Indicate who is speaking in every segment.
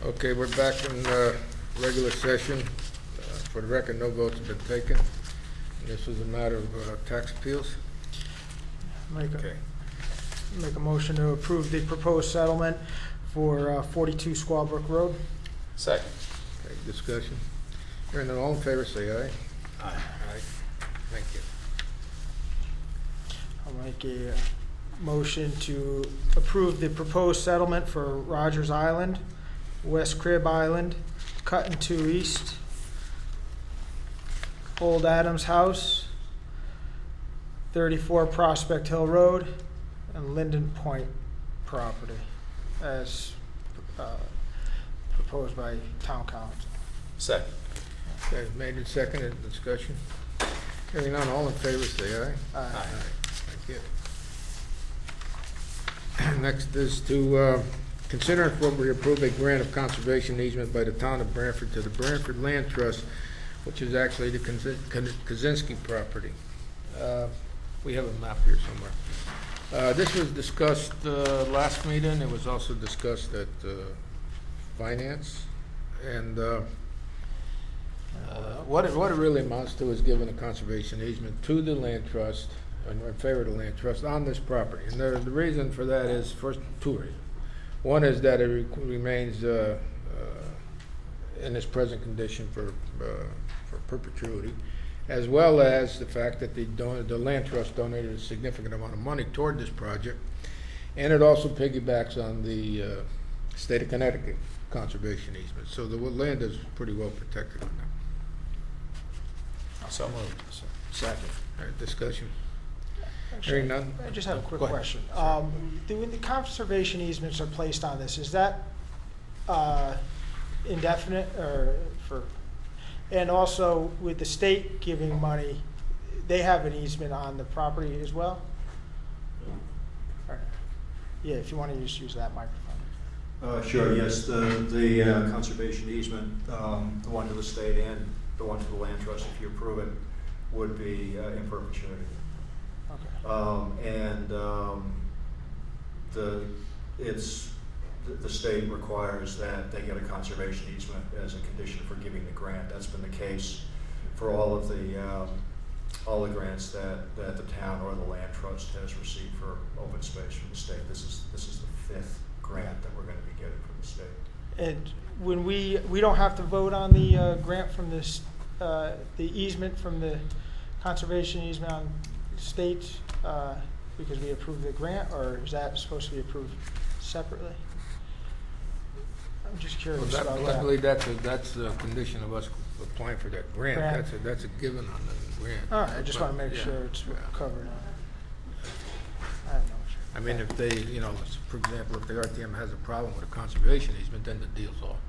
Speaker 1: Okay, we're back in regular session. For the record, no votes have been taken. And this was a matter of tax appeals.
Speaker 2: Make a motion to approve the proposed settlement for 42 Squawbrook Road.
Speaker 3: Second.
Speaker 1: Okay, discussion. Hearing none, all in favor say aye.
Speaker 3: Aye.
Speaker 1: Aye. Thank you.
Speaker 2: I'll make a motion to approve the proposed settlement for Rogers Island, West Crib Island, Cut and 2 East, Old Adams House, 34 Prospect Hill Road, and Linden Point property as proposed by Town Council.
Speaker 3: Second.
Speaker 1: Okay, made and seconded. Discussion. Hearing none, all in favor say aye.
Speaker 2: Aye.
Speaker 1: Thank you. Next is to consider and appropriately approve a grant of conservation easement by the town of Branford to the Branford Land Trust, which is actually the Kaczynski property. We have a map here somewhere. This was discussed last meeting. It was also discussed at Finance. And what it really amounts to is giving a conservation easement to the land trust, in favor of the land trust, on this property. And the reason for that is, first, two reasons. One is that it remains in its present condition for perpetuity, as well as the fact that the land trust donated a significant amount of money toward this project, and it also piggybacks on the state of Connecticut conservation easement. So the land is pretty well protected on that.
Speaker 3: So moved.
Speaker 2: Second.
Speaker 1: All right, discussion. Hearing none.
Speaker 2: I just have a quick
Speaker 1: Go ahead.
Speaker 2: question. When the conservation easements are placed on this, is that indefinite or for? And also with the state giving money, they have an easement on the property as well? Or, yeah, if you want to just use that microphone.
Speaker 4: Sure, yes, the conservation easement, the one to the state and the one to the land trust, if you approve it, would be in perpetuity.
Speaker 2: Okay.
Speaker 4: The state requires that they get a conservation easement as a condition for giving the grant. That's been the case for all the grants that the town or the land trust has received for open space from the state. This is the 5th grant that we're going to be getting from the state.
Speaker 2: And when we don't have to vote on the grant from this, the easement from the conservation easement on state because we approved the grant, or is that supposed to be approved separately? I'm just curious about that.
Speaker 1: I believe that's a condition of us applying for that grant.
Speaker 2: Grant.
Speaker 1: That's a given on the grant.
Speaker 2: All right, I just want to make sure it's covered. I don't know.
Speaker 1: I mean, if they, for example, if the RTM has a problem with a conservation easement, then the deal's off.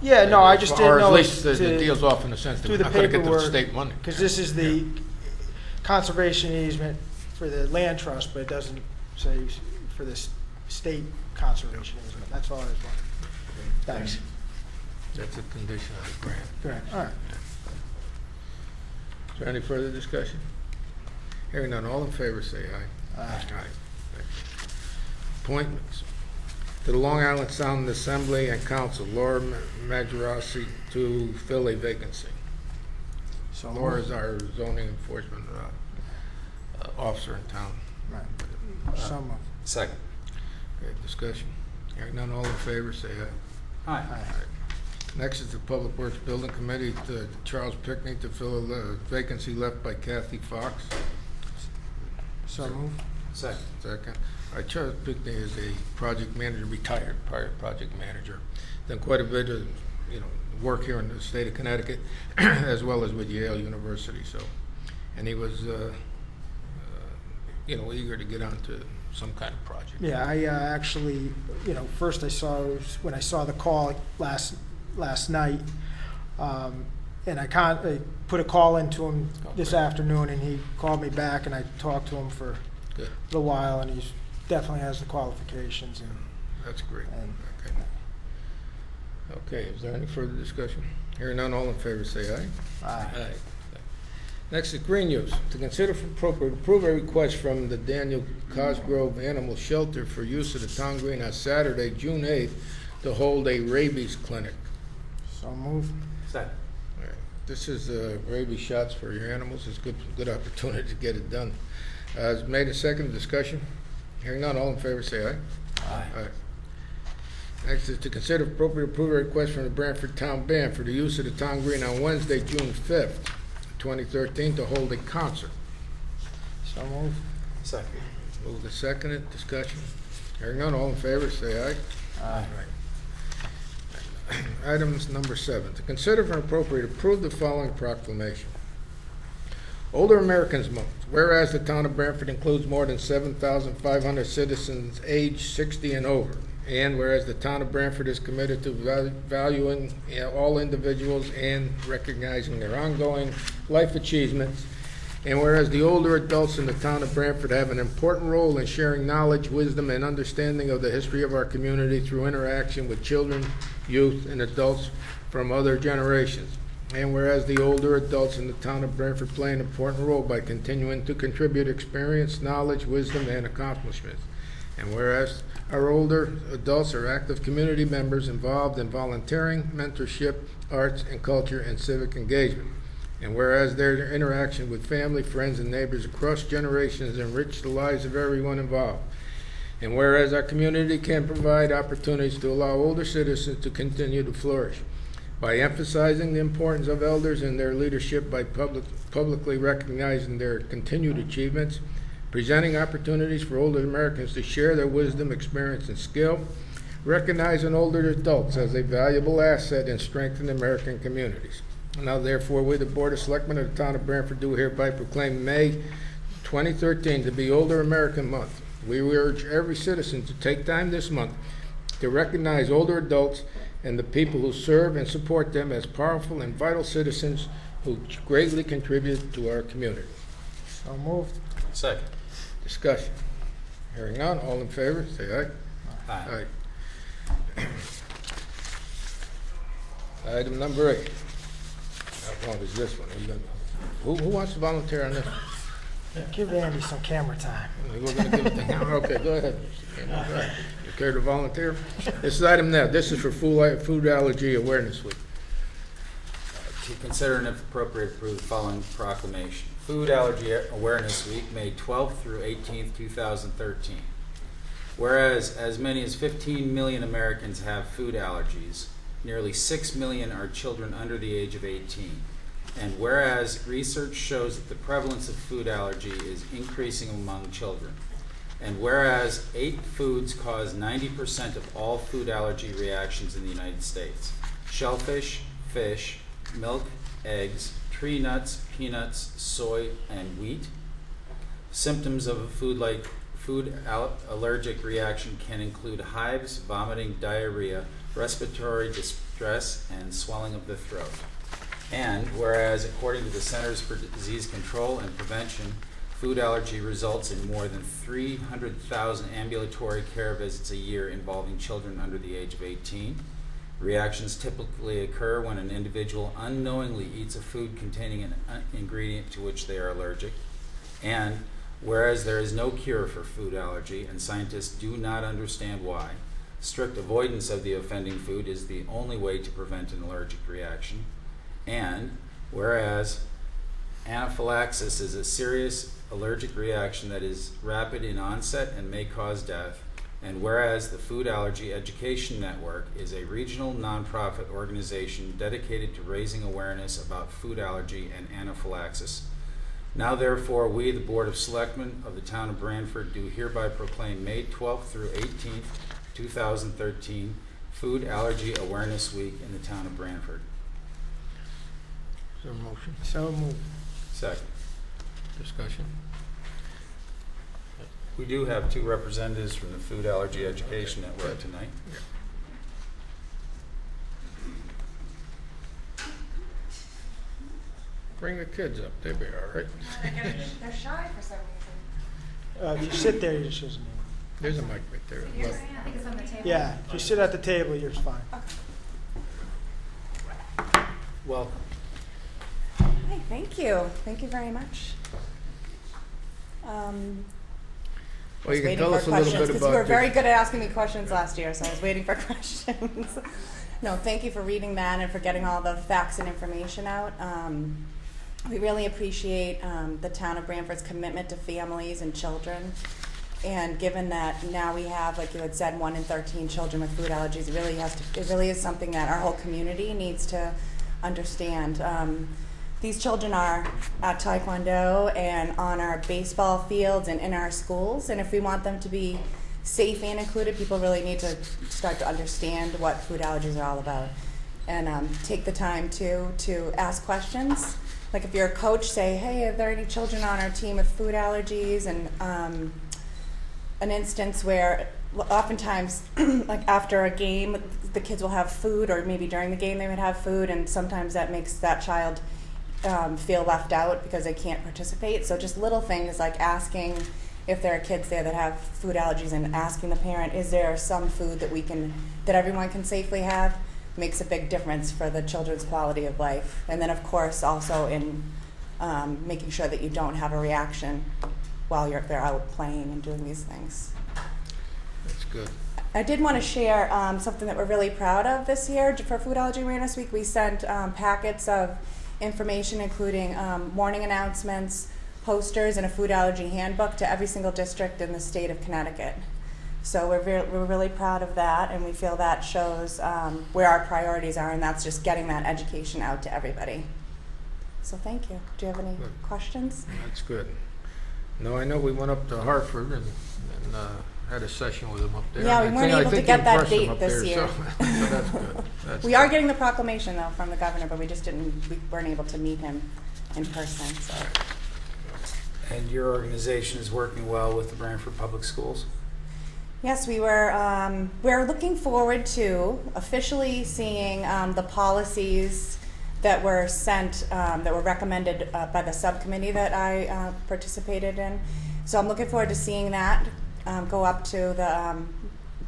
Speaker 2: Yeah, no, I just didn't know.
Speaker 1: Or at least the deal's off in the sense that we're not going to get the state money.
Speaker 2: Because this is the conservation easement for the land trust, but it doesn't say for the state conservation easement. That's all I was wondering. Thanks.
Speaker 1: That's a condition of the grant.
Speaker 2: Correct. All right.
Speaker 1: Is there any further discussion? Hearing none, all in favor say aye.
Speaker 2: Aye.
Speaker 1: Thank you. Appointments. To the Long Island Sound Assembly and Council, Laura Majerossi to fill a vacancy.
Speaker 2: So
Speaker 1: Laura is our zoning enforcement officer in town.
Speaker 2: Right. Some.
Speaker 3: Second.
Speaker 1: Okay, discussion. Hearing none, all in favor say aye.
Speaker 3: Aye.
Speaker 2: Aye.
Speaker 1: Next is the Public Works Building Committee, to Charles Pickney to fill a vacancy left by Kathy Fox.
Speaker 2: So move.
Speaker 3: Second.
Speaker 1: Second. All right, Charles Pickney is a project manager, retired project manager. Done quite a bit of work here in the state of Connecticut, as well as with Yale University. So, and he was eager to get onto some kind of project.
Speaker 2: Yeah, I actually, first when I saw the call last night, and I put a call into him this afternoon, and he called me back, and I talked to him for a little while, and he definitely has the qualifications. And
Speaker 1: that's great. Okay, is there any further discussion? Hearing none, all in favor say aye.
Speaker 2: Aye.
Speaker 1: Next is green use. To consider for appropriate, approve a request from the Daniel Cosgrove Animal Shelter for use of the town green on Saturday, June 8th, to hold a rabies clinic.
Speaker 2: So moved.
Speaker 3: Second.
Speaker 1: All right. This is rabies shots for your animals. It's good opportunity to get it done. It's made a second discussion. Hearing none, all in favor say aye.
Speaker 3: Aye.
Speaker 1: Aye. Next is to consider appropriate approval request from the Branford Town Band for the use of the town green on Wednesday, June 5th, 2013, to hold a concert.
Speaker 2: So moved.
Speaker 3: Second.
Speaker 1: Moved and seconded, discussion. Hearing none, all in favor, say aye.
Speaker 2: Aye.
Speaker 1: Items number 7, to consider for appropriate approve the following proclamation. Older Americans Month. Whereas the town of Branford includes more than 7,500 citizens aged 60 and over. And whereas the town of Branford is committed to valuing all individuals and recognizing their ongoing life achievements. And whereas the older adults in the town of Branford have an important role in sharing knowledge, wisdom, and understanding of the history of our community through interaction with children, youth, and adults from other generations. And whereas the older adults in the town of Branford play an important role by continuing to contribute experience, knowledge, wisdom, and accomplishments. And whereas our older adults are active community members involved in volunteering, mentorship, arts and culture, and civic engagement. And whereas their interaction with family, friends, and neighbors across generations enrich the lives of everyone involved. And whereas our community can provide opportunities to allow older citizens to continue to flourish by emphasizing the importance of elders and their leadership, by publicly recognizing their continued achievements, presenting opportunities for older Americans to share their wisdom, experience, and skill, recognizing older adults as a valuable asset in strengthening American communities. Now, therefore, we, the Board of Selectmen of the Town of Branford, do hereby proclaim May 2013 to be Older American Month. We urge every citizen to take time this month to recognize older adults and the people who serve and support them as powerful and vital citizens who greatly contribute to our community.
Speaker 2: So moved.
Speaker 3: Second.
Speaker 1: Discussion. Hearing none, all in favor, say aye.
Speaker 3: Aye.
Speaker 1: Aye. Item number 8. How long is this one? Are you gonna, who wants to volunteer on this?
Speaker 2: Give Andy some camera time.
Speaker 1: We're going to give it to him. Okay, go ahead. You care to volunteer? This is item now. This is for Food Allergy Awareness Week.
Speaker 3: To consider and if appropriate approve the following proclamation. Food Allergy Awareness Week, May 12th through 18th, 2013. Whereas as many as 15 million Americans have food allergies, nearly 6 million are children under the age of 18. And whereas research shows that the prevalence of food allergy is increasing among children. And whereas 8 foods cause 90% of all food allergy reactions in the United States: shellfish, fish, milk, eggs, tree nuts, peanuts, soy, and wheat. Symptoms of a food allergic reaction can include hives, vomiting, diarrhea, respiratory distress, and swelling of the throat. And whereas, according to the Centers for Disease Control and Prevention, food allergy results in more than 300,000 ambulatory care visits a year involving children under the age of 18. Reactions typically occur when an individual unknowingly eats a food containing an ingredient to which they are allergic. And whereas there is no cure for food allergy and scientists do not understand why, strict avoidance of the offending food is the only way to prevent an allergic reaction. And whereas anaphylaxis is a serious allergic reaction that is rapid in onset and may cause death. And whereas the Food Allergy Education Network is a regional nonprofit organization dedicated to raising awareness about food allergy and anaphylaxis. Now therefore, we, the Board of Selectmen of the Town of Branford, do hereby proclaim May 12th through 18th, 2013, Food Allergy Awareness Week in the Town of Branford.
Speaker 1: Is there a motion?
Speaker 2: So moved.
Speaker 3: Second.
Speaker 1: Discussion.
Speaker 3: We do have 2 representatives from the Food Allergy Education Network tonight.
Speaker 1: Bring the kids up. They'll be all right.
Speaker 5: They're shy for some reason.
Speaker 2: You sit there, you just use me.
Speaker 1: There's a mic right there.
Speaker 5: Yours, I think it's on the table.
Speaker 2: Yeah, if you sit at the table, you're fine.
Speaker 3: Welcome.
Speaker 5: Hi, thank you. Thank you very much.
Speaker 1: Well, you can
Speaker 6: waiting
Speaker 1: tell
Speaker 6: for
Speaker 1: us a little
Speaker 6: questions
Speaker 1: bit
Speaker 6: because you
Speaker 1: about
Speaker 6: were very
Speaker 1: your-
Speaker 6: good at asking me questions last year, so I was waiting for questions. No, thank you for reading that and for getting all the facts and information out. We really appreciate the town of Branford's commitment to families and children. And given that now we have, like you had said, 1 in 13 children with food allergies, it really is something that our whole community needs to understand. These children are at Taekwondo and on our baseball fields and in our schools, and if we want them to be safe and included, people really need to start to understand what food allergies are all about, and take the time to ask questions. Like if you're a coach, say, hey, are there any children on our team with food allergies? And an instance where oftentimes, like after a game, the kids will have food, or maybe during the game they would have food, and sometimes that makes that child feel left out because they can't participate. So just little things like asking if there are kids there that have food allergies, and asking the parent, is there some food that everyone can safely have, makes a big difference for the children's quality of life. And then of course also in making sure that you don't have a reaction while they're out playing and doing these things.
Speaker 1: That's good.
Speaker 6: I did want to share something that we're really proud of this year. For Food Allergy Awareness Week, we sent packets of information including morning announcements, posters, and a food allergy handbook to every single district in the state of Connecticut. So we're really proud of that, and we feel that shows where our priorities are, and that's just getting that education out to everybody. So thank you. Do you have any questions?
Speaker 1: That's good. No, I know we went up to Hartford and had a session with them up there.
Speaker 6: Yeah, we
Speaker 1: I
Speaker 6: weren't
Speaker 1: think- I
Speaker 6: able to
Speaker 1: think
Speaker 6: get
Speaker 1: you
Speaker 6: that
Speaker 1: impressed them
Speaker 6: date
Speaker 1: up
Speaker 6: this
Speaker 1: there,
Speaker 6: year.
Speaker 1: So that's good. That's
Speaker 6: We
Speaker 1: good.
Speaker 6: are getting the proclamation though from the governor, but we weren't able to meet him in person. So.
Speaker 3: And your organization is working well with the Branford Public Schools?
Speaker 6: Yes, we're looking forward to officially seeing the policies that were sent, that were recommended by the subcommittee that I participated in. So I'm looking forward to seeing that go up to the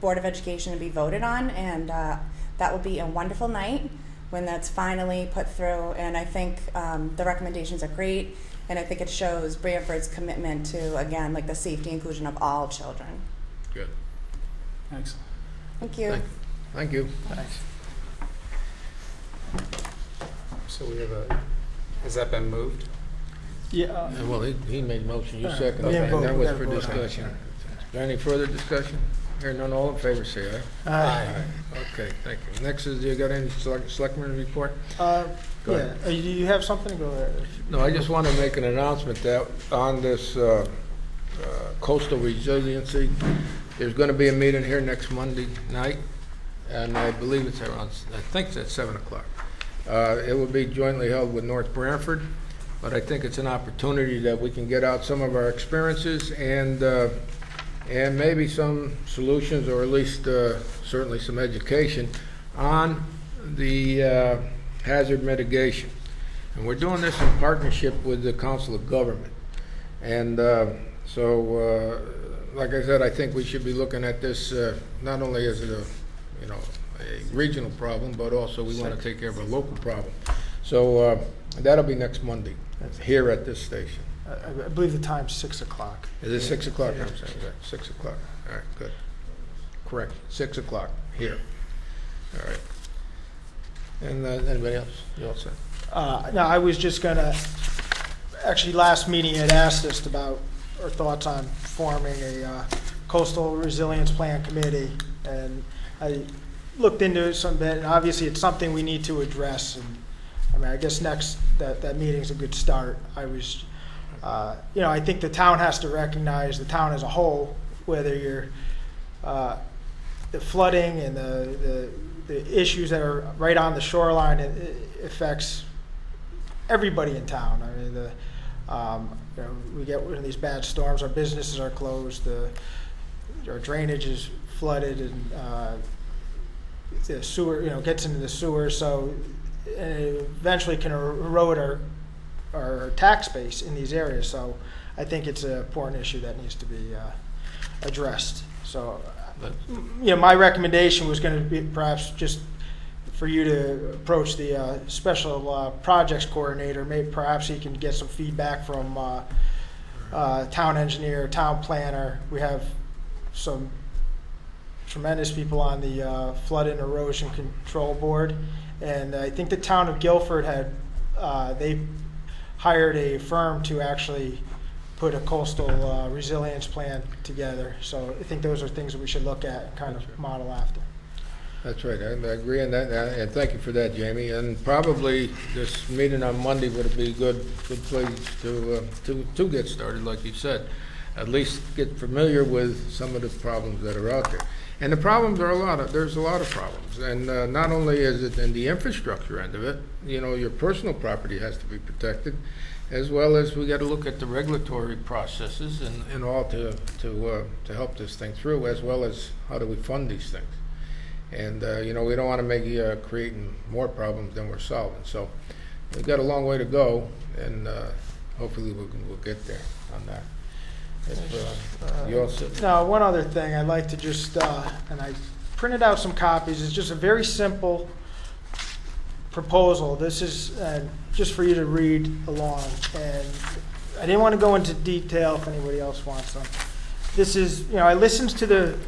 Speaker 6: Board of Education and be voted on, and that will be a wonderful night when that's finally put through. And I think the recommendations are great, and I think it shows Branford's commitment to, again, like the safety and inclusion of all children.
Speaker 1: Good.
Speaker 3: Excellent.
Speaker 6: Thank you.
Speaker 1: Thank you.
Speaker 2: Thanks.
Speaker 3: So we have has that been moved?
Speaker 2: Yeah,
Speaker 1: Well, he made a motion, you
Speaker 2: All right.
Speaker 1: seconded
Speaker 2: We
Speaker 1: it,
Speaker 2: didn't
Speaker 1: and that
Speaker 2: vote.
Speaker 1: was
Speaker 2: We
Speaker 1: for
Speaker 2: gotta vote on it.
Speaker 1: discussion. Is there any further discussion? Hearing none, all in favor, say aye.
Speaker 3: Aye.
Speaker 1: Okay, thank you. Next is, you got any selectmen report? Go
Speaker 2: yeah.
Speaker 1: ahead.
Speaker 2: Do you have something? Go ahead.
Speaker 1: No, I just want to make an announcement that on this coastal resiliency, there's going to be a meeting here next Monday night, and I believe it's around, I think it's at 7 o'clock. It will be jointly held with North Branford, but I think it's an opportunity that we can get out some of our experiences and maybe some solutions, or at least certainly some education on the hazard mitigation. And we're doing this in partnership with the Council of Government. And so, like I said, I think we should be looking at this not only as a regional problem, but also we want to take care of a local problem. So that'll be next Monday here at this station.
Speaker 2: I believe the time's 6 o'clock.
Speaker 1: Is it 6 o'clock? I'm saying, right, 6 o'clock. All right, good. Correct, 6 o'clock here. All right. And anybody else? You all set?
Speaker 2: No, I was just gonna, actually, last meeting you had asked us about our thoughts on forming a coastal resilience plan committee, and I looked into it some bit, and obviously it's something we need to address, and I mean, I guess that meeting's a good start. I was, I think the town has to recognize, the town as a whole, whether you're, the flooding and the issues that are right on the shoreline, it affects everybody in town. I mean, we get one of these bad storms, our businesses are closed, our drainage is flooded, and the sewer, gets into the sewer, so it eventually can erode our tax base in these areas. So I think it's an important issue that needs to be addressed. So, my recommendation was going to be perhaps just for you to approach the special projects coordinator. Maybe perhaps he can get some feedback from town engineer, town planner. We have some tremendous people on the flood and erosion control board. And I think the town of Guilford they hired a firm to actually put a coastal resilience plan together. So I think those are things that we should look at and kind of model after.
Speaker 1: That's right, I agree on that, and thank you for that, Jamie. And probably this meeting on Monday would be a good place to get started, like you said. At least get familiar with some of the problems that are out there. And the problems are there's a lot of problems. And not only is it in the infrastructure end of it, you know, your personal property has to be protected, as well as we got to look at the regulatory processes and all to help this thing through, as well as how do we fund these things. And, you know, we don't want to make creating more problems than we're solving. So we've got a long way to go, and hopefully we'll get there on that. You all sit.
Speaker 2: Now, one other thing I'd like to just, and I printed out some copies, it's just a very simple proposal. This is just for you to read along. And I didn't want to go into detail if anybody else wants them. This is, you know, I listened to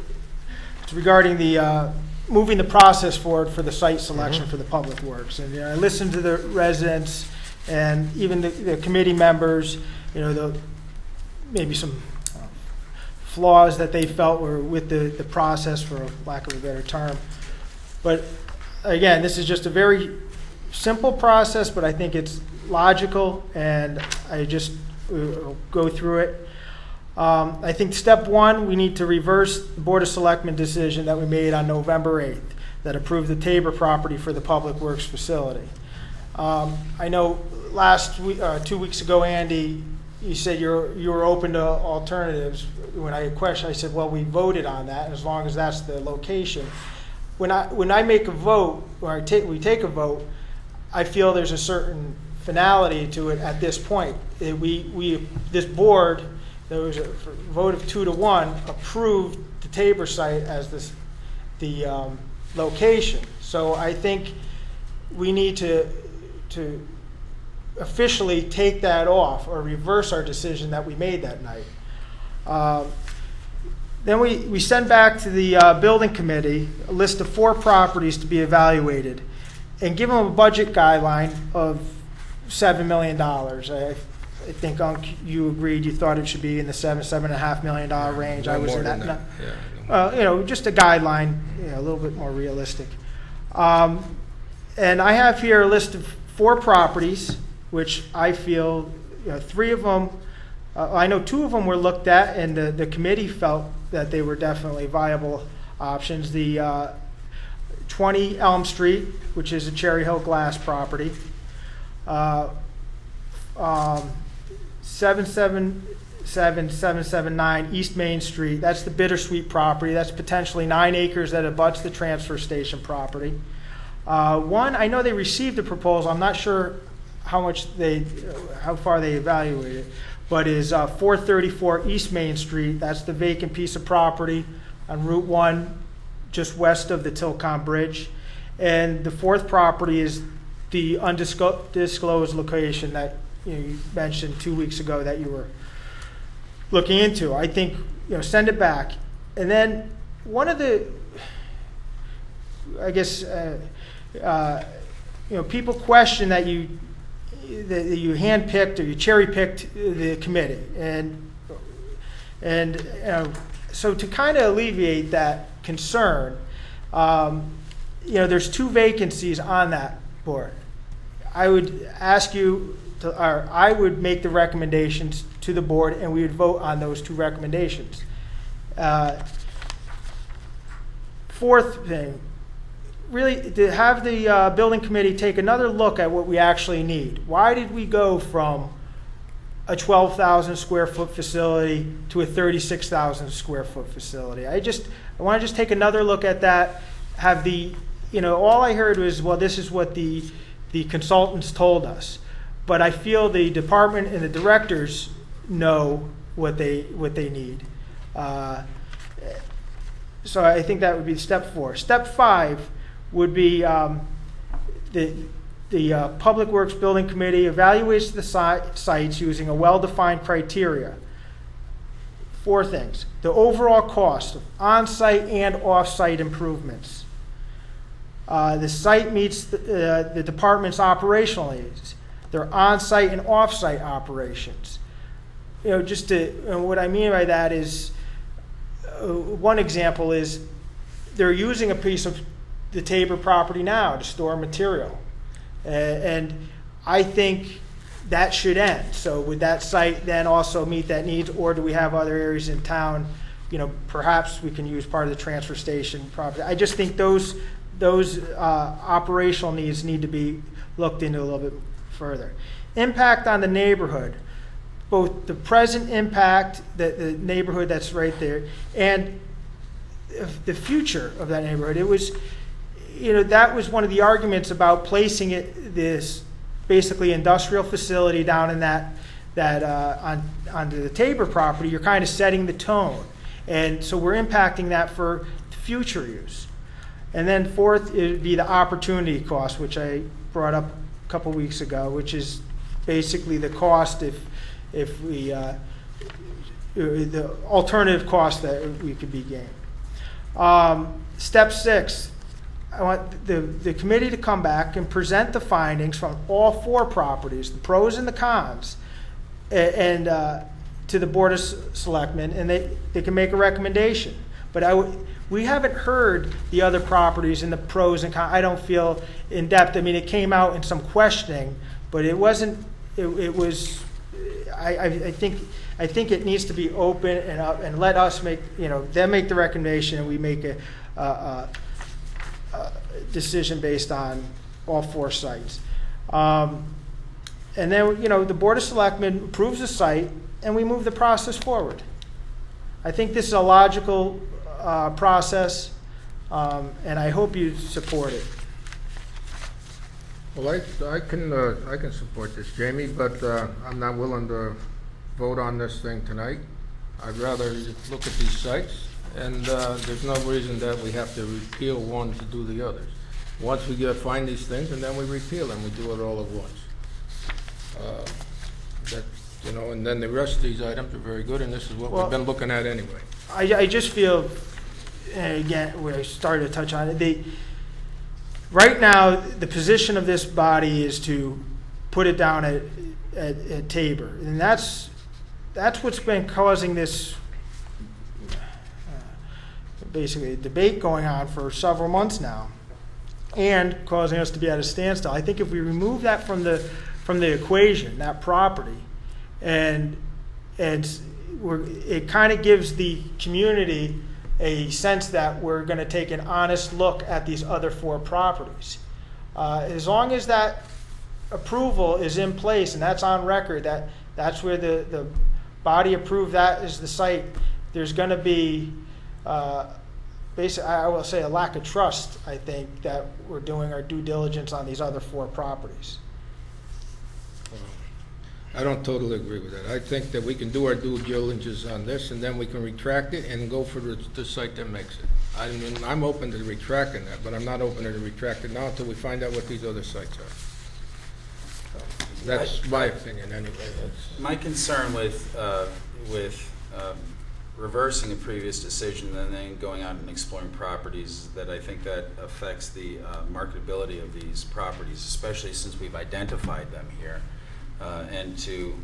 Speaker 2: it's regarding the moving the process forward for the site selection for the public works. And you know, I listened to the residents and even the committee members, you know, maybe some flaws that they felt were with the process, for lack of a better term. But again, this is just a very simple process, but I think it's logical, and I just go through it. I think step one, we need to reverse the Board of Selectmen decision that we made on November 8th that approved the Tabor property for the Public Works facility. I know last week, 2 weeks ago, Andy, you said you were open to alternatives. When I questioned, I said, well, we voted on that, and as long as that's the location. When I make a vote, or we take a vote, I feel there's a certain finality to it at this point. This board, there was a vote of 2-1, approved the Tabor site as the location. So I think we need to officially take that off or reverse our decision that we made that night. Then we send back to the building committee a list of 4 properties to be evaluated and give them a budget guideline of $7 million. I think, you agreed, you thought it should be in the $7.5 million range.
Speaker 1: No
Speaker 2: I was
Speaker 1: more
Speaker 2: in that.
Speaker 1: than that.
Speaker 2: You know, just a guideline, you know, a little bit more realistic. And I have here a list of 4 properties, which I feel, you know, 3 of them, I know 2 of them were looked at, and the committee felt that they were definitely viable options. The 20 Elm Street, which is a Cherry Hill Glass property. 779 East Main Street, that's the Bittersweet property. That's potentially 9 acres that abuts the transfer station property. One, I know they received a proposal. I'm not sure how far they evaluated it, but is 434 East Main Street. That's the vacant piece of property on Route 1, just west of the Tilcon Bridge. And the 4th property is the undisclosed location that you mentioned 2 weeks ago that you were looking into. I think, you know, send it back. And then one of the, I guess, you know, people question that you handpicked or you cherry-picked the committee, and so to kind of alleviate that concern, you know, there's 2 vacancies on that board. I would ask you to, or I would make the recommendations to the board, and we would vote on those 2 recommendations. 4th thing, really to have the building committee take another look at what we actually need. Why did we go from a 12,000 square foot facility to a 36,000 square foot facility? I want to just take another look at that. Have the, you know, all I heard was, well, this is what the consultants told us. But I feel the department and the directors know what they need. So I think that would be step 4. Step 5 would be the Public Works Building Committee evaluates the sites using a well-defined criteria. 4 things. The overall cost of on-site and off-site improvements. The site meets the department's operational needs. Their on-site and off-site operations. And what I mean by that is, one example is they're using a piece of the Tabor property now to store material. And I think that should end. So would that site then also meet that needs, or do we have other areas in town, perhaps we can use part of the transfer station property. I just think those operational needs need to be looked into a little bit further. Impact on the neighborhood, both the present impact, the neighborhood that's right there, and the future of that neighborhood. It was, that was one of the arguments about placing this basically industrial facility down in onto the Tabor property. You're kind of setting the tone, and so we're impacting that for future use. And then 4th, it would be the opportunity cost, which I brought up a couple weeks ago, which is basically the cost if we the alternative cost that we could be gained. Step 6, I want the committee to come back and present the findings from all 4 properties, the pros and the cons, and to the Board of Selectmen, and they can make a recommendation. But we haven't heard the other properties and the pros and cons. I don't feel in depth. I mean, it came out in some questioning, but it wasn't. It was. I think it needs to be open and up, and let us make them make the recommendation, and we make a decision based on all 4 sites. And then the Board of Selectmen approves the site, and we move the process forward. I think this is a logical process, and I hope you support it.
Speaker 1: Well, I can support this, Jamie, but I'm not willing to vote on this thing tonight. I'd rather look at these sites, and there's no reason that we have to repeal one to do the others. Once we find these things, and then we repeal them, we do it all at once. And then the rest of these items are very good, and this is what we've been looking at anyway.
Speaker 2: I just feel, and again, where I started to touch on it, right now, the position of this body is to put it down at Tabor, and that's what's been causing this basically debate going on for several months now, and causing us to be at a standstill. I think if we remove that from the equation, that property, and it kind of gives the community a sense that we're going to take an honest look at these other 4 properties. As long as that approval is in place and that's on record, that's where the body approved that is the site, there's going to be basically, I will say, a lack of trust, I think, that we're doing our due diligence on these other 4 properties.
Speaker 1: I don't totally agree with that. I think that we can do our due diligence on this, and then we can retract it and go for the site that makes it. I mean, I'm open to retracting that, but I'm not open to retract it now until we find out what these other sites are. So that's my opinion, anyway.
Speaker 3: My concern with reversing a previous decision and then going out and exploring properties is that I think that affects the marketability of these properties, especially since we've identified them here. And to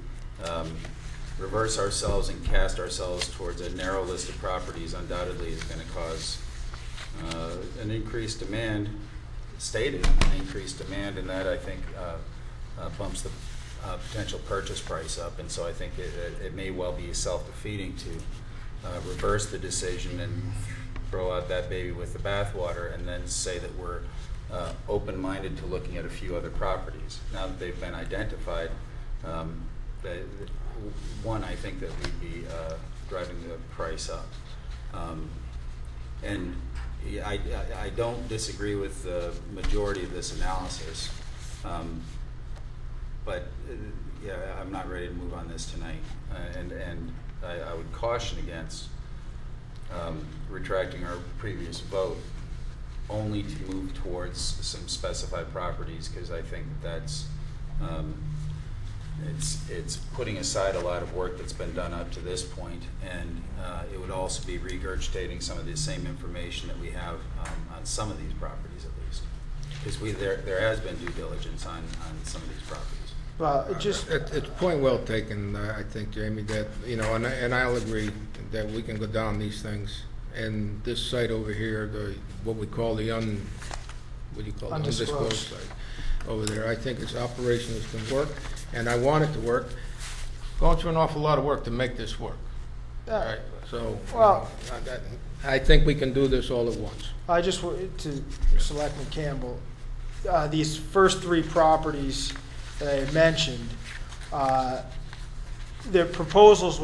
Speaker 3: reverse ourselves and cast ourselves towards a narrow list of properties undoubtedly is going to cause an increased demand, stated an increased demand, and that I think bumps the potential purchase price up. And so I think it may well be self-defeating to reverse the decision and throw out that baby with the bathwater and then say that we're open-minded to looking at a few other properties. Now that they've been identified, I think that we'd be driving the price up. And I don't disagree with the majority of this analysis, but I'm not ready to move on this tonight. And I would caution against retracting our previous vote only to move towards some specified properties, because I think that's it's putting aside a lot of work that's been done up to this point, and it would also be regurgitating some of the same information that we have on some of these properties at least. Because there has been due diligence on some of these properties.
Speaker 2: Well, it just,
Speaker 1: It's point well taken, I think, Jamie, that, you know, and I'll agree that we can go down these things. And this site over here, what we call the undisclosed site over there, I think its operation is going to work, and I want it to work. Going through an awful lot of work to make this work. Right? So,
Speaker 2: well,
Speaker 1: I think we can do this all at once.
Speaker 2: I just wanted to Selectman Campbell, these first three properties that I mentioned, the proposals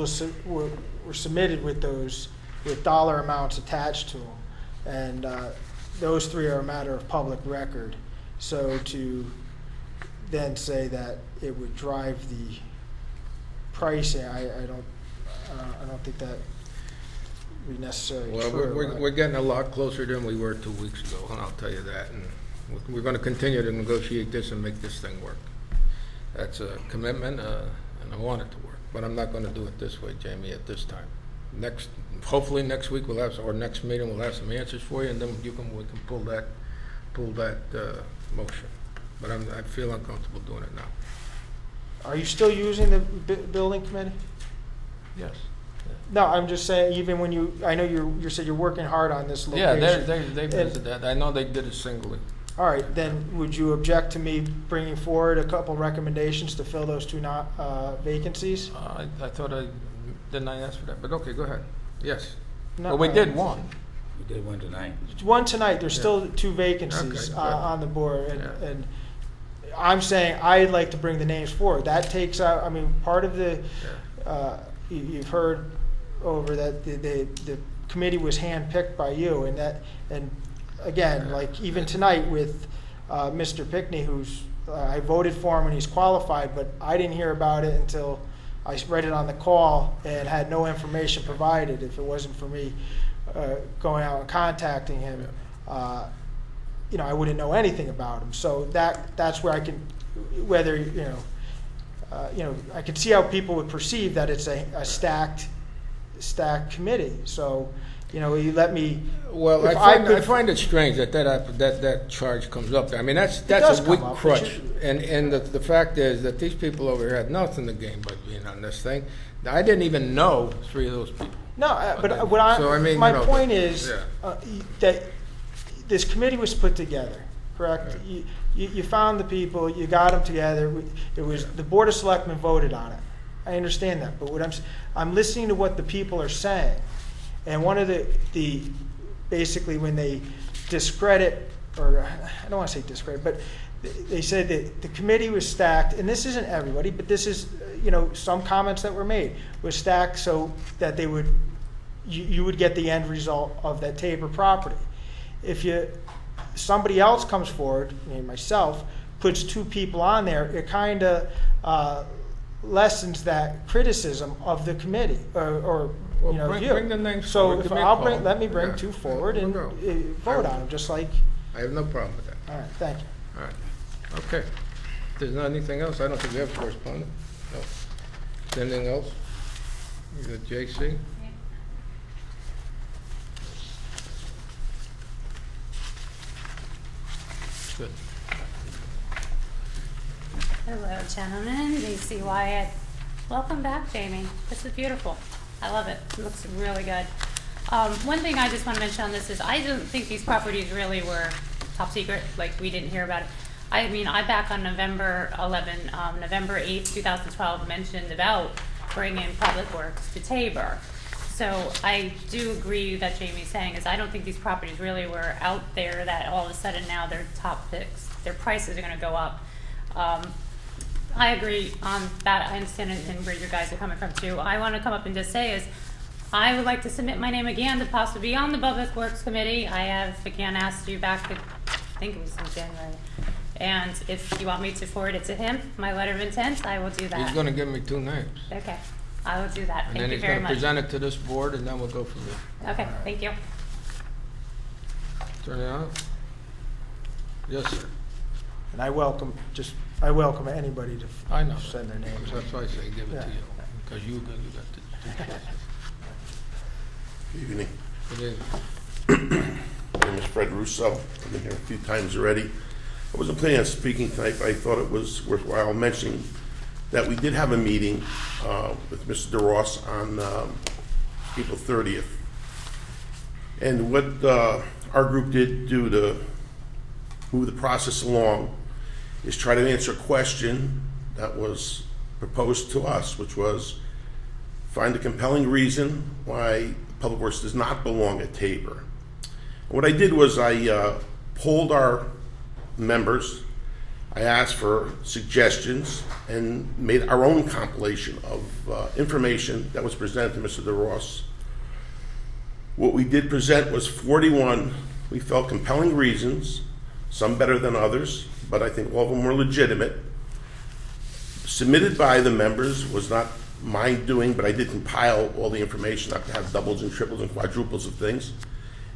Speaker 2: were submitted with dollar amounts attached to them, and those three are a matter of public record. So to then say that it would drive the pricing, I don't think that would be necessarily
Speaker 1: Well,
Speaker 2: true.
Speaker 1: we're getting a lot closer than we were 2 weeks ago, and I'll tell you that. And we're going to continue to negotiate this and make this thing work. That's a commitment, and I want it to work. But I'm not going to do it this way, Jamie, at this time. Hopefully next week or next meeting we'll have some answers for you, and then we can pull that motion. But I feel uncomfortable doing it now.
Speaker 2: Are you still using the building committee?
Speaker 1: Yes.
Speaker 2: No, I'm just saying, even when I know you said you're working hard on this location.
Speaker 1: Yeah, they visited that. I know they did it singly.
Speaker 2: All right, then would you object to me bringing forward a couple recommendations to fill those two vacancies?
Speaker 1: I thought didn't I ask for that? But okay, go ahead. Yes.
Speaker 2: No,
Speaker 1: Well, we did one.
Speaker 3: We did one tonight.
Speaker 2: One tonight, there's
Speaker 1: Yeah.
Speaker 2: still two vacancies
Speaker 1: Okay, good.
Speaker 2: on the board,
Speaker 1: Yeah.
Speaker 2: and I'm saying I'd like to bring the names forward. That takes out, I mean, part of the, you've heard over that the committee was handpicked by you, and again, like even tonight with Mr. Pickney, who's, I voted for him and he's qualified, but I didn't hear about it until I read it on the call and had no information provided. If it wasn't for me going out and contacting him, I wouldn't know anything about him. So that's where I can, whether, I can see how people would perceive that it's a stacked committee. So, you let me.
Speaker 1: Well,
Speaker 2: if
Speaker 1: I find it strange that charge comes up there. I mean, that's
Speaker 2: does
Speaker 1: a
Speaker 2: come
Speaker 1: weak
Speaker 2: up,
Speaker 1: crutch. And the fact is that these people over here had nothing to gain by being on this thing. I didn't even know three of those people.
Speaker 2: No, but
Speaker 1: So, I mean,
Speaker 2: my
Speaker 1: you know,
Speaker 2: point is
Speaker 1: yeah.
Speaker 2: that this committee was put together, correct?
Speaker 1: Right.
Speaker 2: You found the people, you got them together. It was the Board of Selectmen voted on it. I understand that, but what I'm listening to what the people are saying, and one of the basically when they discredit, or I don't want to say discredit, but they said that the committee was stacked, and this isn't everybody, but this is, some comments that were made was stacked so that you would get the end result of that Tabor property. If somebody else comes forward, myself, puts two people on there, it kind of lessens that criticism of the committee, or
Speaker 1: bring the names
Speaker 2: So
Speaker 1: forward.
Speaker 2: if
Speaker 1: Give me a call.
Speaker 2: let me bring
Speaker 1: Yeah.
Speaker 2: two forward and
Speaker 1: We'll go.
Speaker 2: vote on them, just like.
Speaker 1: I have no problem with that.
Speaker 2: All right, thank you.
Speaker 1: All right. Okay. If there's not anything else, I don't think we have correspondence. No. Is there anything else? You got JC? Good.
Speaker 7: Hello, gentlemen. J.C. Wyatt. Welcome back, Jamie. This is beautiful. I love it. It looks really good. One thing I just want to mention on this is I don't think these properties really were top secret, like we didn't hear about it. I back on November 8th, 2012, mentioned about bringing Public Works to Tabor. So I do agree that Jamie's saying is I don't think these properties really were out there that all of a sudden now they're top picks. Their prices are going to go up. I agree on that. I understand and where you guys are coming from too. I want to come up and just say is I would like to submit my name again to possibly be on the Public Works Committee. I have again asked you back, I think it was in January. And if you want me to forward it to him, my letter of intent, I will do that.
Speaker 1: He's going to give me two names.
Speaker 7: Okay, I will do that.
Speaker 1: And
Speaker 7: Thank
Speaker 1: then
Speaker 7: you
Speaker 1: he's
Speaker 7: very
Speaker 1: going to
Speaker 7: much.
Speaker 1: present it to this board, and then we'll go from there.
Speaker 7: Okay, thank you.
Speaker 1: Turn it on? Yes, sir.
Speaker 2: And I welcome, just I welcome anybody to
Speaker 1: I know.
Speaker 2: send their names.
Speaker 1: That's why I say give it
Speaker 2: Yeah.
Speaker 1: to you, because you got the two choices.
Speaker 8: Evening.
Speaker 1: It is.
Speaker 8: My name is Fred Russo. I've been here a few times already. I wasn't planning on speaking tonight, but I thought it was worthwhile mentioning that we did have a meeting with Mr. DeRoss on April 30th. And what our group did do to move the process along is try to answer a question that was proposed to us, which was find a compelling reason why Public Works does not belong at Tabor. And what I did was I polled our members. I asked for suggestions and made our own compilation of information that was presented to Mr. DeRoss. What we did present was 41, we felt, compelling reasons, some better than others, but I think all of them were legitimate. Submitted by the members, was not my doing, but I did compile all the information, not to have doubles and triples and quadruples of things,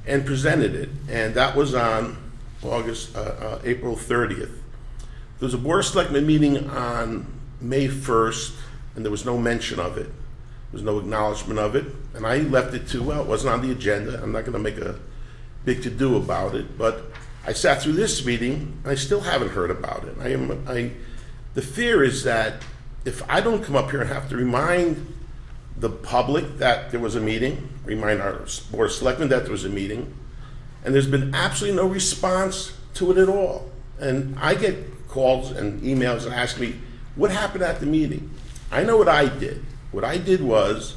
Speaker 8: and presented it. And that was on April 30th. There was a Board of Selectmen meeting on May 1st, and there was no mention of it. There was no acknowledgement of it. And I left it to, well, it wasn't on the agenda. I'm not going to make a big to-do about it. But I sat through this meeting, and I still haven't heard about it. The fear is that if I don't come up here and have to remind the public that there was a meeting, remind our Board of Selectmen that there was a meeting, and there's been absolutely no response to it at all. And I get calls and emails and ask me, what happened at the meeting? I know what I did. What I did was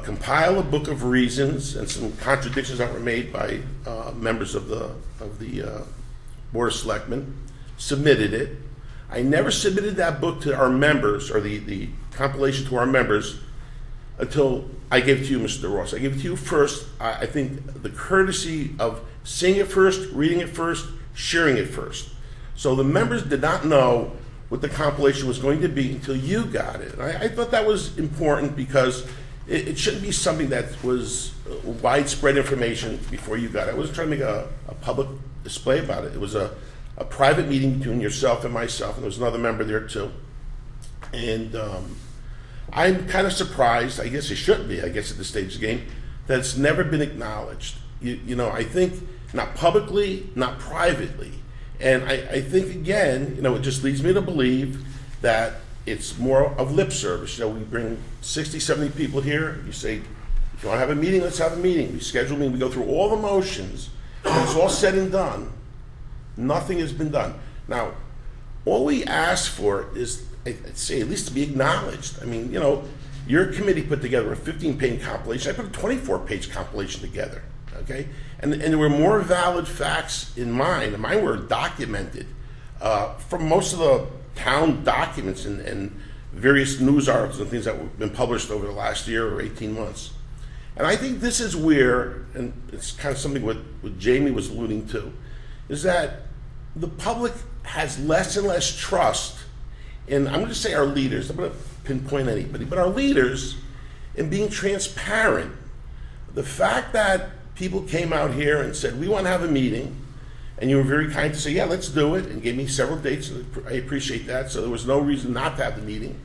Speaker 8: compile a book of reasons and some contradictions that were made by members of the Board of Selectmen, submitted it. I never submitted that book to our members, or the compilation to our members, until I gave it to you, Mr. Ross. I gave it to you first. I think the courtesy of seeing it first, reading it first, sharing it first. So the members did not know what the compilation was going to be until you got it. And I thought that was important because it shouldn't be something that was widespread information before you got it. I wasn't trying to make a public display about it. It was a private meeting between yourself and myself, and there was another member there too. And I'm kind of surprised, I guess it shouldn't be, I guess at this stage of the game, that it's never been acknowledged. You know, I think not publicly, not privately. And I think, again, it just leads me to believe that it's more of lip service. We bring 60, 70 people here. You say, if you want to have a meeting, let's have a meeting. We schedule a meeting. We go through all the motions. When it's all said and done, nothing has been done. Now, all we ask for is, I'd say, at least to be acknowledged. I mean, your committee put together a 15-page compilation. I put a 24-page compilation together, okay? And there were more valid facts in mine, and mine were documented from most of the town documents and various news articles and things that have been published over the last year or 18 months. And I think this is where, and it's kind of something what Jamie was alluding to, is that the public has less and less trust in, I'm going to say our leaders, I'm going to pinpoint anybody, but our leaders in being transparent. The fact that people came out here and said, we want to have a meeting, and you were very kind to say, yeah, let's do it, and gave me several dates, and I appreciate that, so there was no reason not to have the meeting.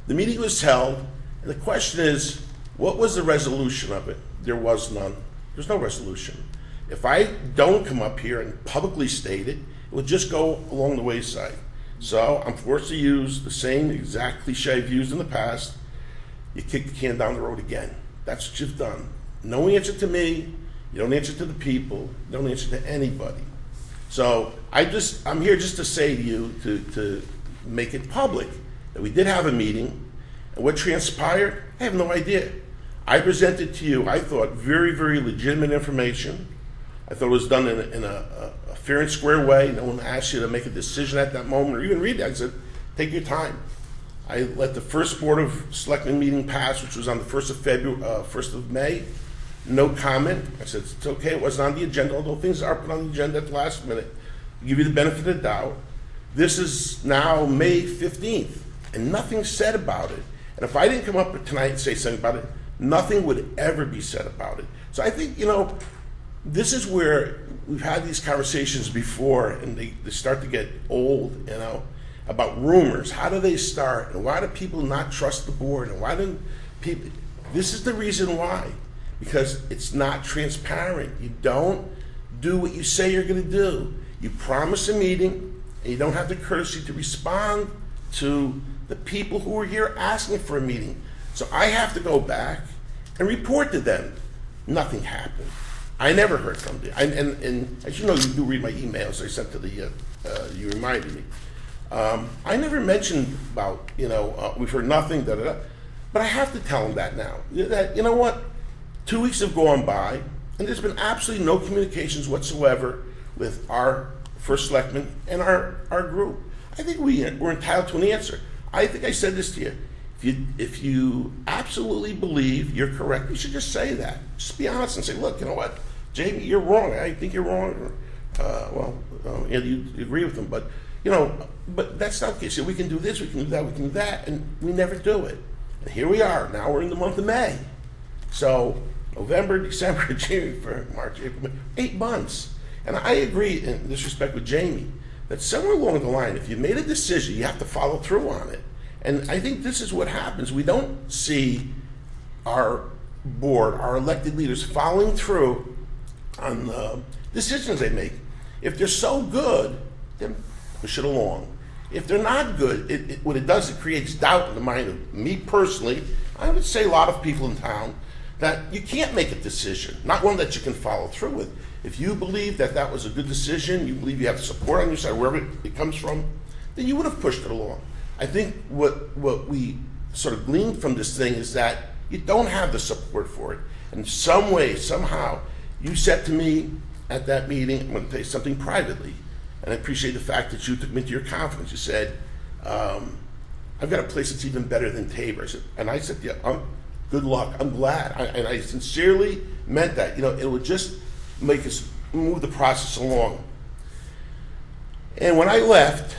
Speaker 8: The meeting was held, and the question is, what was the resolution of it? There was none. There's no resolution. If I don't come up here and publicly state it, it will just go along the wayside. So I'm forced to use the same exact cliche I've used in the past. You kick the can down the road again. That's what you've done. No answer to me. You don't answer to the people. You don't answer to anybody. So I'm here just to say to you, to make it public, that we did have a meeting, and what transpired, I have no idea. I presented to you, I thought, very, very legitimate information. I thought it was done in a fair and square way. No one asked you to make a decision at that moment or even read it. I said, take your time. I let the first Board of Selectmen meeting pass, which was on the 1st of May. No comment. I said, it's okay, it wasn't on the agenda, although things are put on the agenda at the last minute. I'll give you the benefit of the doubt. This is now May 15th, and nothing's said about it. And if I didn't come up tonight and say something about it, nothing would ever be said about it. So I think, this is where we've had these conversations before, and they start to get old, you know, about rumors. How do they start? And why do people not trust the board? And why do people... This is the reason why. Because it's not transparent. You don't do what you say you're going to do. You promise a meeting, and you don't have the courtesy to respond to the people who are here asking for a meeting. So I have to go back and report to them. Nothing happened. I never heard from them. And as you know, you do read my emails I sent to the, you reminded me. I never mentioned about, we've heard nothing, da-da-da. But I have to tell them that now. That, you know what? 2 weeks have gone by, and there's been absolutely no communications whatsoever with our first selectman and our group. I think we're entitled to an answer. I think I said this to you. If you absolutely believe you're correct, you should just say that. Just be honest and say, look, you know what, Jamie, you're wrong. I think you're wrong. You agree with them, but but that's not the case. So we can do this, we can do that, we can do that, and we never do it. And here we are. Now we're in the month of May. So November, December, January, March, April, May, 8 months. And I agree in this respect with Jamie that somewhere along the line, if you made a decision, you have to follow through on it. And I think this is what happens. We don't see our board, our elected leaders following through on the decisions they make. If they're so good, then push it along. If they're not good, what it does, it creates doubt in the mind of me personally. I would say a lot of people in town that you can't make a decision, not one that you can follow through with. If you believe that that was a good decision, you believe you have support on your side, wherever it comes from, then you would have pushed it along. I think what we sort of gleaned from this thing is that you don't have the support for it. In some way, somehow, you said to me at that meeting, I'm going to tell you something privately, and I appreciate the fact that you took me into your confidence. You said, I've got a place that's even better than Tabor. I said, yeah, good luck, I'm glad. And I sincerely meant that. It would just make us move the process along. And when I left,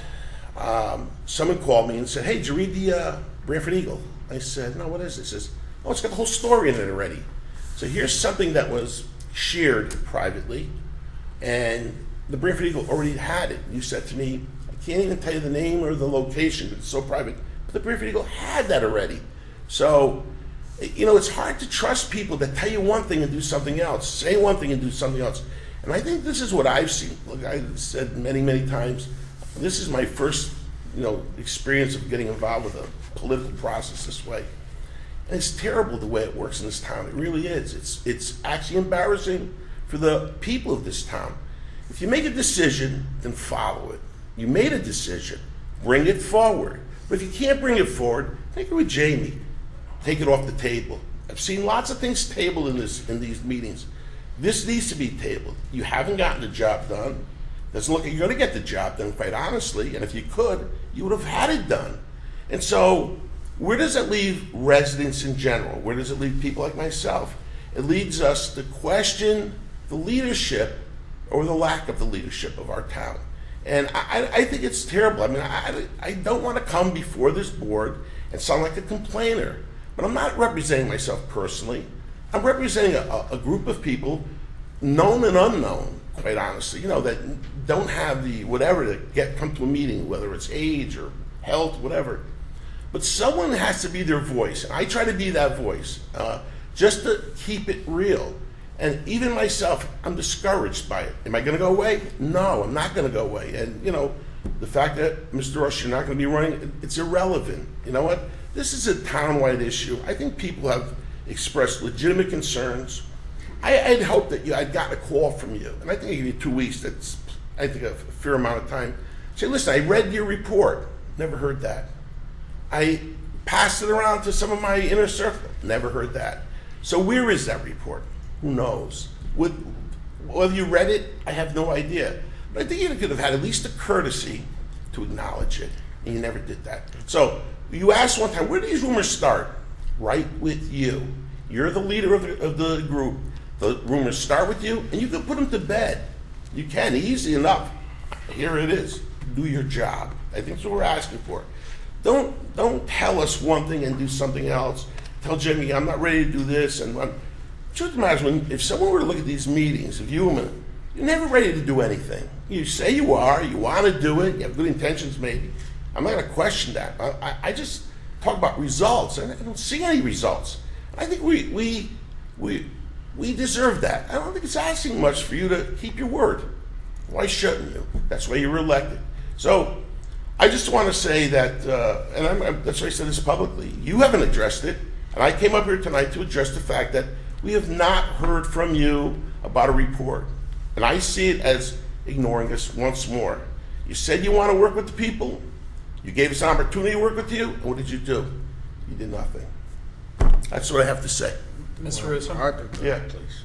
Speaker 8: someone called me and said, hey, did you read the Brantford Eagle? I said, no, what is this? He says, oh, it's got the whole story in it already. So here's something that was shared privately, and the Brantford Eagle already had it. You said to me, I can't even tell you the name or the location, it's so private, but the Brantford Eagle had that already. So, it's hard to trust people that tell you one thing and do something else, say one thing and do something else. And I think this is what I've seen. Look, I've said many, many times, this is my first, experience of getting involved with a political process this way. And it's terrible the way it works in this town. It really is. It's actually embarrassing for the people of this town. If you make a decision, then follow it. You made a decision, bring it forward. But if you can't bring it forward, take it with Jamie. Take it off the table. I've seen lots of things tabled in these meetings. This needs to be tabled. You haven't gotten the job done. Doesn't look like you're going to get the job done, quite honestly. And if you could, you would have had it done. And so, where does it leave residents in general? Where does it leave people like myself? It leads us to question the leadership or the lack of the leadership of our town. And I think it's terrible. I mean, I don't want to come before this board and sound like a complainer. But I'm not representing myself personally. I'm representing a group of people, known and unknown, quite honestly, that don't have the whatever to come to a meeting, whether it's age or health, whatever. But someone has to be their voice, and I try to be that voice, just to keep it real. And even myself, I'm discouraged by it. Am I going to go away? No, I'm not going to go away. And, the fact that, Mr. Rush, you're not going to be running, it's irrelevant. You know what? This is a town-wide issue. I think people have expressed legitimate concerns. I'd hoped that I'd gotten a call from you, and I think I give you 2 weeks. That's, I think, a fair amount of time. Say, listen, I read your report. Never heard that. I passed it around to some of my inner circle. Never heard that. So where is that report? Who knows? Whether you read it, I have no idea. But I think you could have had at least the courtesy to acknowledge it, and you never did that. So you asked one time, where do these rumors start? Right with you. You're the leader of the group. The rumors start with you, and you can put them to bed. You can, easy enough. Here it is. Do your job. I think that's what we're asking for. Don't tell us one thing and do something else. Tell Jimmy, I'm not ready to do this. And truth of the matter is, if someone were to look at these meetings of you, you're never ready to do anything. You say you want to do it, you have good intentions maybe. I'm not going to question that. I just talk about results, and I don't see any results. I think we deserve that. I don't think it's asking much for you to keep your word. Why shouldn't you? That's why you were elected. So I just want to say that, and that's why I said this publicly, you haven't addressed it, and I came up here tonight to address the fact that we have not heard from you about a report. And I see it as ignoring us once more. You said you want to work with the people. You gave us an opportunity to work with you. And what did you do? You did nothing. That's what I have to say.
Speaker 3: Mr. Russo?
Speaker 1: Arthur,
Speaker 8: Yeah.
Speaker 1: please.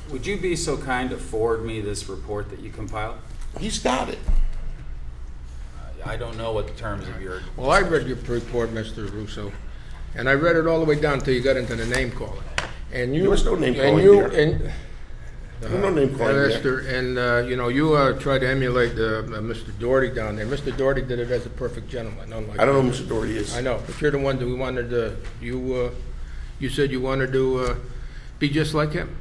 Speaker 3: Would you be so kind to forward me this report that you compiled?
Speaker 8: He's got it.
Speaker 3: I don't know what the terms of your...
Speaker 1: Well, I read your report, Mr. Russo, and I read it all the way down until you got into the name calling. And you,
Speaker 8: There was no name
Speaker 1: and
Speaker 8: calling
Speaker 1: you,
Speaker 8: here.
Speaker 1: and
Speaker 8: There's no name calling there.
Speaker 1: Esther, and you tried to emulate Mr. Doherty down there. Mr. Doherty did it as a perfect gentleman, unlike
Speaker 8: I don't know who Mr. Doherty is.
Speaker 1: I know, but you're the one that we wanted to. You said you wanted to be just like him.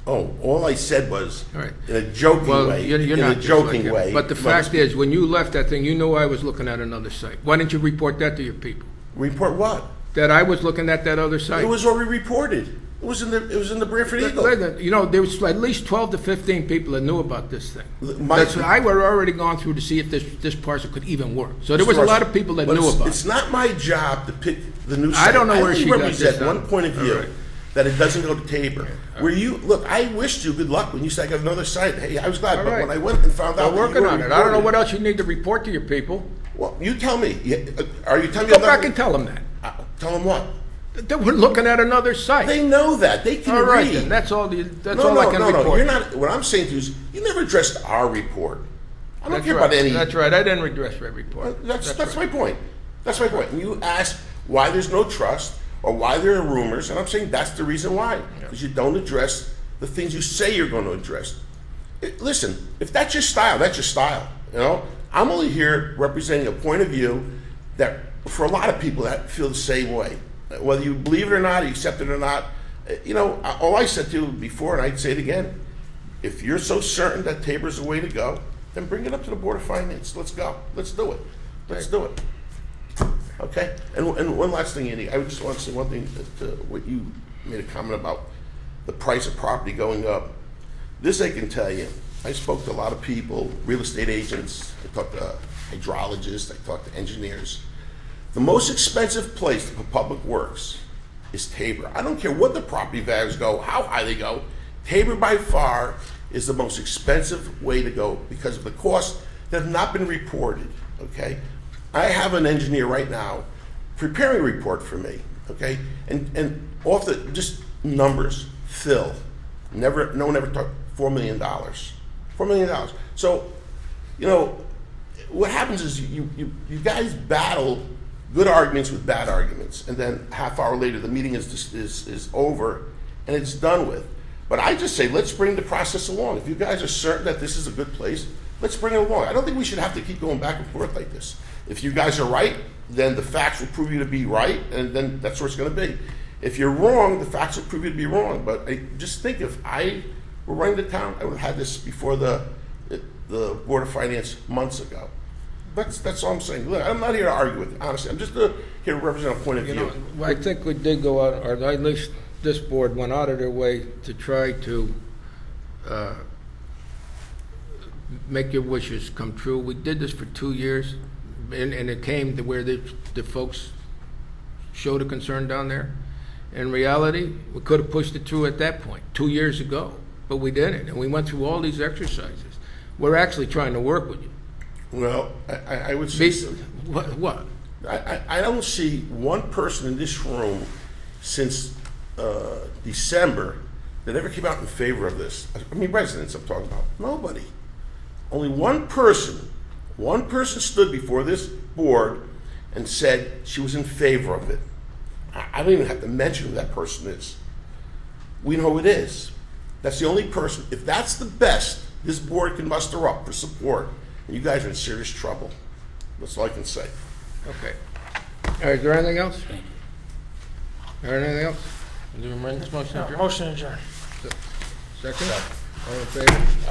Speaker 8: Oh, all I said was,
Speaker 1: All right.
Speaker 8: in a joking
Speaker 1: Well,
Speaker 8: way,
Speaker 1: you're
Speaker 8: in
Speaker 1: not
Speaker 8: a
Speaker 1: just
Speaker 8: joking
Speaker 1: like him.
Speaker 8: way.
Speaker 1: But the fact is, when you left that thing, you knew I was looking at another site. Why didn't you report that to your people?
Speaker 8: Report what?
Speaker 1: That I was looking at that other site.
Speaker 8: It was already reported. It was in the Branford Eagle.
Speaker 1: Listen, there was at least 12 to 15 people that knew about this thing.
Speaker 8: My-
Speaker 1: I were already gone through to see if this parcel could even work. So there was a lot of people that
Speaker 8: But
Speaker 1: knew about
Speaker 8: It's
Speaker 1: it.
Speaker 8: not my job to pick the new site.
Speaker 1: I don't know where she got
Speaker 8: only
Speaker 1: this
Speaker 8: represent
Speaker 1: done.
Speaker 8: one point of view,
Speaker 1: All right.
Speaker 8: that it doesn't go to Tabor. Where you, look, I wished you good luck when you said I got another site. Hey, I was glad,
Speaker 1: All
Speaker 8: but
Speaker 1: right.
Speaker 8: when I went and found out
Speaker 1: They're
Speaker 8: that you
Speaker 1: working
Speaker 8: were
Speaker 1: on it. I don't know
Speaker 8: reported-
Speaker 1: what else you need to report to your people.
Speaker 8: Well, you tell me. Are you telling me?
Speaker 1: Go
Speaker 8: I'm not-
Speaker 1: back and tell them that.
Speaker 8: Tell them what?
Speaker 1: That we're looking at another site.
Speaker 8: They know that. They can
Speaker 1: All right,
Speaker 8: read.
Speaker 1: then. That's all I can
Speaker 8: No.
Speaker 1: report.
Speaker 8: You're not. What I'm saying to you is, you never addressed our report. I don't
Speaker 1: That's
Speaker 8: care
Speaker 1: right.
Speaker 8: about any.
Speaker 1: That's right. I didn't address your report.
Speaker 8: That's
Speaker 1: right.
Speaker 8: my point. That's my point. And you ask why there's no trust or why there are rumors, and I'm saying that's the reason why. Because you don't address the things you say you're going to address. Listen, if that's your style, that's your style. You know, I'm only here representing a point of view that for a lot of people that feel the same way. Whether you believe it or not, you accept it or not, all I said to you before, and I'd say it again, if you're so certain that Tabor's the way to go, then bring it up to the Board of Finance. Let's go. Let's do it. Let's do it. Okay? And one last thing, Andy, I just want to say one thing to what you made a comment about the price of property going up. This I can tell you. I spoke to a lot of people, real estate agents, I talked to hydrologists, I talked to engineers. The most expensive place for public works is Tabor. I don't care what the property values go, how high they go. Tabor by far is the most expensive way to go because of the costs that have not been reported, okay? I have an engineer right now preparing a report for me, okay? And off the, just numbers, Phil, no one ever talked, $4 million. $4 million. So, what happens is you guys battle good arguments with bad arguments, and then a half hour later the meeting is over and it's done with. But I just say, let's bring the process along. If you guys are certain that this is a good place, let's bring it along. I don't think we should have to keep going back and forth like this. If you guys are right, then the facts will prove you to be right, and then that's where it's going to be. If you're wrong, the facts will prove you to be wrong. But I just think if I were running the town, I would have had this before the Board of Finance months ago. That's all I'm saying. Look, I'm not here to argue with you, honestly. I'm just here to represent a point of view.
Speaker 1: I think we did go out, or at least this board went out of their way to try to make your wishes come true. We did this for 2 years, and it came to where the folks showed a concern down there. In reality, we could have pushed it through at that point, 2 years ago, but we didn't, and we went through all these exercises. We're actually trying to work with you.
Speaker 8: Well, I would say
Speaker 1: What?
Speaker 8: I don't see one person in this room since December that ever came out in favor of this. I mean, residents I'm talking about. Nobody. Only one person stood before this board and said she was in favor of it. I don't even have to mention who that person is. We know who it is. That's the only person. If that's the best this board can muster up for support, you guys are in serious trouble. That's all I can say.
Speaker 1: Okay. All right, is there anything else? All right, anything else? Is there a motion to adjourn?
Speaker 2: Motion adjourned.
Speaker 1: Second? All in favor?